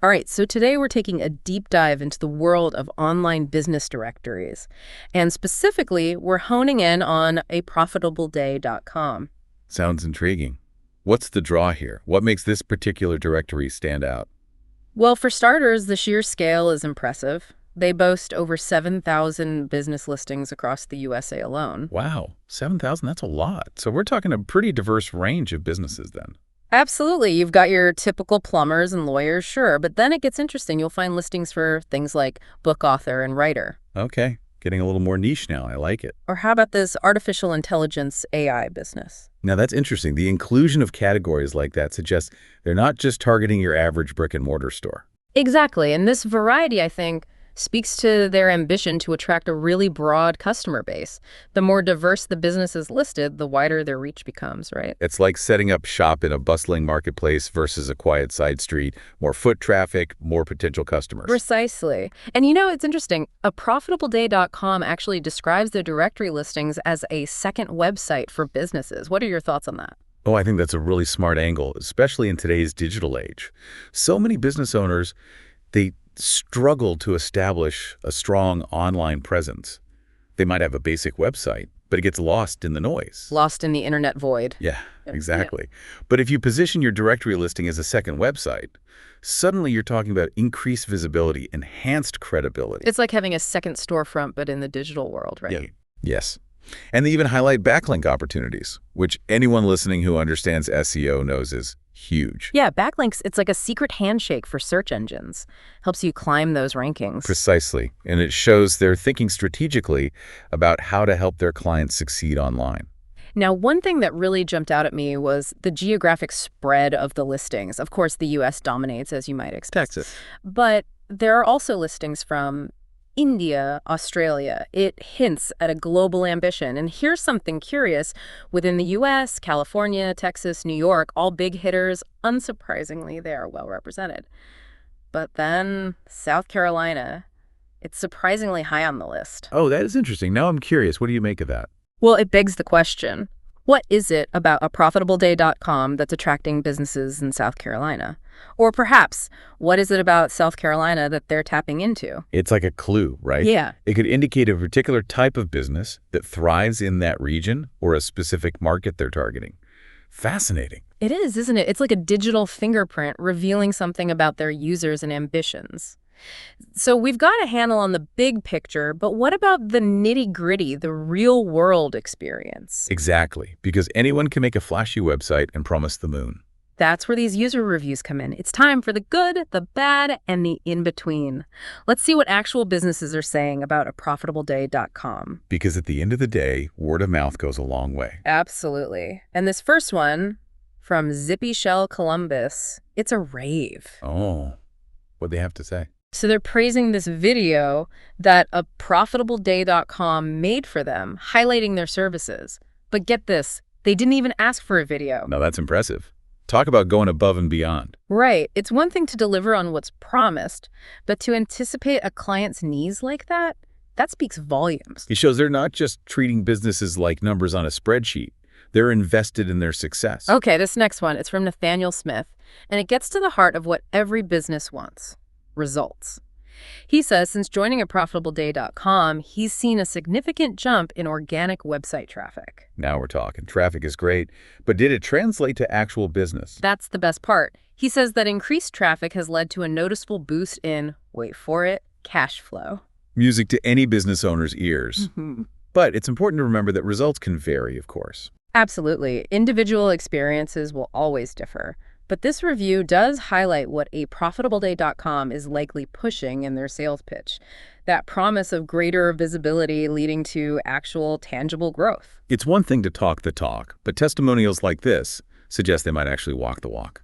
All right, so today we're taking a deep dive into the world of online business directories. And specifically, we're honing in on a profitableday.com. Sounds intriguing. What's the draw here? What makes this particular directory stand out? Well, for starters, the sheer scale is impressive. They boast over 7,000 business listings across the USA alone. Wow, 7,000, that's a lot. So we're talking a pretty diverse range of businesses then. Absolutely. You've got your typical plumbers and lawyers, sure, but then it gets interesting. You'll find listings for things like book author and writer. Okay, getting a little more niche now. I like it. Or how about this artificial intelligence AI business? Now that's interesting. The inclusion of categories like that suggests they're not just targeting your average brick and mortar store. Exactly. And this variety, I think, speaks to their ambition to attract a really broad customer base. The more diverse the business is listed, the wider their reach becomes, right? It's like setting up shop in a bustling marketplace versus a quiet side street, more foot traffic, more potential customers. Precisely. And you know, it's interesting. A profitableday.com actually describes their directory listings as a second website for businesses. What are your thoughts on that? Oh, I think that's a really smart angle, especially in today's digital age. So many business owners, they struggle to establish a strong online presence. They might have a basic website, but it gets lost in the noise. Lost in the internet void. Yeah, exactly. But if you position your directory listing as a second website, suddenly you're talking about increased visibility, enhanced credibility. It's like having a second storefront, but in the digital world, right? Yeah. Yes. And they even highlight backlink opportunities, which anyone listening who understands SEO knows is huge. Yeah, backlinks, it's like a secret handshake for search engines. Helps you climb those rankings. Precisely. And it shows they're thinking strategically about how to help their clients succeed online. Now, one thing that really jumped out at me was the geographic spread of the listings. Of course, the U.S. dominates, as you might expect. Texas. But there are also listings from India, Australia. It hints at a global ambition. And here's something curious. Within the U.S., California, Texas, New York, all big hitters, unsurprisingly, they are well represented. But then South Carolina, it's surprisingly high on the list. Oh, that is interesting. Now I'm curious. What do you make of that? Well, it begs the question, what is it about a profitableday.com that's attracting businesses in South Carolina? Or perhaps, what is it about South Carolina that they're tapping into? It's like a clue, right? Yeah. It could indicate a particular type of business that thrives in that region or a specific market they're targeting. Fascinating. It is, isn't it? It's like a digital fingerprint revealing something about their users and ambitions. So we've got a handle on the big picture, but what about the nitty-gritty, the real-world experience? Exactly, because anyone can make a flashy website and promise the moon. That's where these user reviews come in. It's time for the good, the bad, and the in-between. Let's see what actual businesses are saying about a profitableday.com. Because at the end of the day, word of mouth goes a long way. Absolutely. And this first one, from Zippy Shell Columbus, it's a rave. Oh, what'd they have to say? So they're praising this video that a profitableday.com made for them, highlighting their services. But get this, they didn't even ask for a video. Now that's impressive. Talk about going above and beyond. Right. It's one thing to deliver on what's promised, but to anticipate a client's needs like that speaks volumes. It shows they're not just treating businesses like numbers on a spreadsheet. They're invested in their success. Okay, this next one, it's from Nathaniel Smith, and it gets to the heart of what every business wants. Results. He says since joining a profitableday.com, he's seen a significant jump in organic website traffic. Now we're talking. Traffic is great, but did it translate to actual business? That's the best part. He says that increased traffic has led to a noticeable boost in, wait for it, cash flow. Music to any business owner's ears. But it's important to remember that results can vary, of course. Absolutely. Individual experiences will always differ. But this review does highlight what a profitableday.com is likely pushing in their sales pitch. That promise of greater visibility leading to actual tangible growth. It's one thing to talk the talk, but testimonials like this suggest they might actually walk the walk.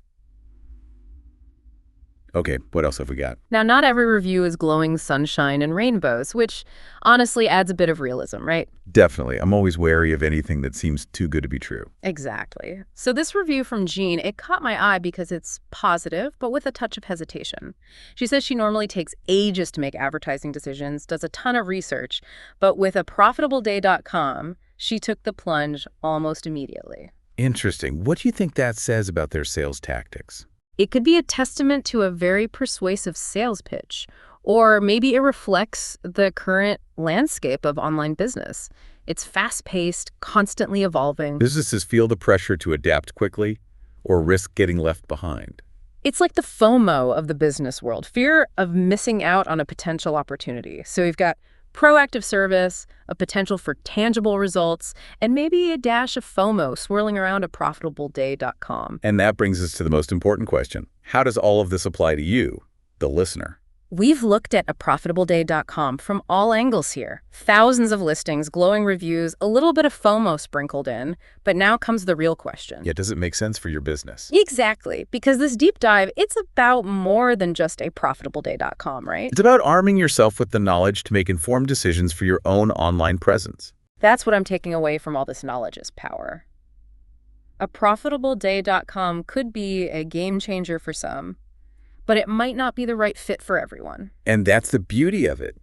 Okay, what else have we got? Now, not every review is glowing sunshine and rainbows, which honestly adds a bit of realism, right? Definitely. I'm always wary of anything that seems too good to be true. Exactly. So this review from Jean, it caught my eye because it's positive, but with a touch of hesitation. She says she normally takes ages to make advertising decisions, does a ton of research, but with a profitableday.com, she took the plunge almost immediately. Interesting. What do you think that says about their sales tactics? It could be a testament to a very persuasive sales pitch, or maybe it reflects the current landscape of online business. It's fast-paced, constantly evolving. Businesses feel the pressure to adapt quickly or risk getting left behind. It's like the FOMO of the business world, fear of missing out on a potential opportunity. So you've got proactive service, a potential for tangible results, and maybe a dash of FOMO swirling around a profitableday.com. And that brings us to the most important question. How does all of this apply to you, the listener? We've looked at a profitableday.com from all angles here. Thousands of listings, glowing reviews, a little bit of FOMO sprinkled in, but now comes the real question. Yeah, does it make sense for your business? Exactly, because this deep dive, it's about more than just a profitableday.com, right? It's about arming yourself with the knowledge to make informed decisions for your own online presence. That's what I'm taking away from all this knowledge is power. A profitableday.com could be a game changer for some, but it might not be the right fit for everyone. And that's the beauty of it.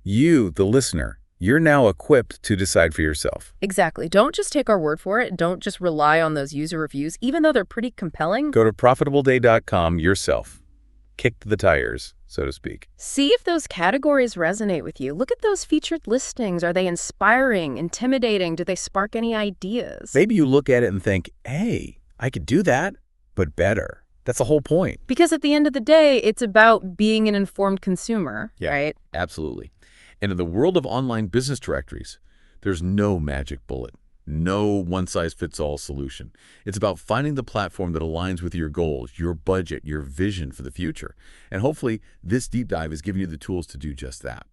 You, the listener, you're now equipped to decide for yourself. Exactly. Don't just take our word for it. Don't just rely on those user reviews, even though they're pretty compelling. Go to profitableday.com yourself. Kick the tires, so to speak. See if those categories resonate with you. Look at those featured listings. Are they inspiring, intimidating? Do they spark any ideas? Maybe you look at it and think, hey, I could do that, but better. That's the whole point. Because at the end of the day, it's about being an informed consumer, right? Absolutely. And in the world of online business directories, there's no magic bullet, no one-size-fits-all solution. It's about finding the platform that aligns with your goals, your budget, your vision for the future. And hopefully, this deep dive is giving you the tools to do just that.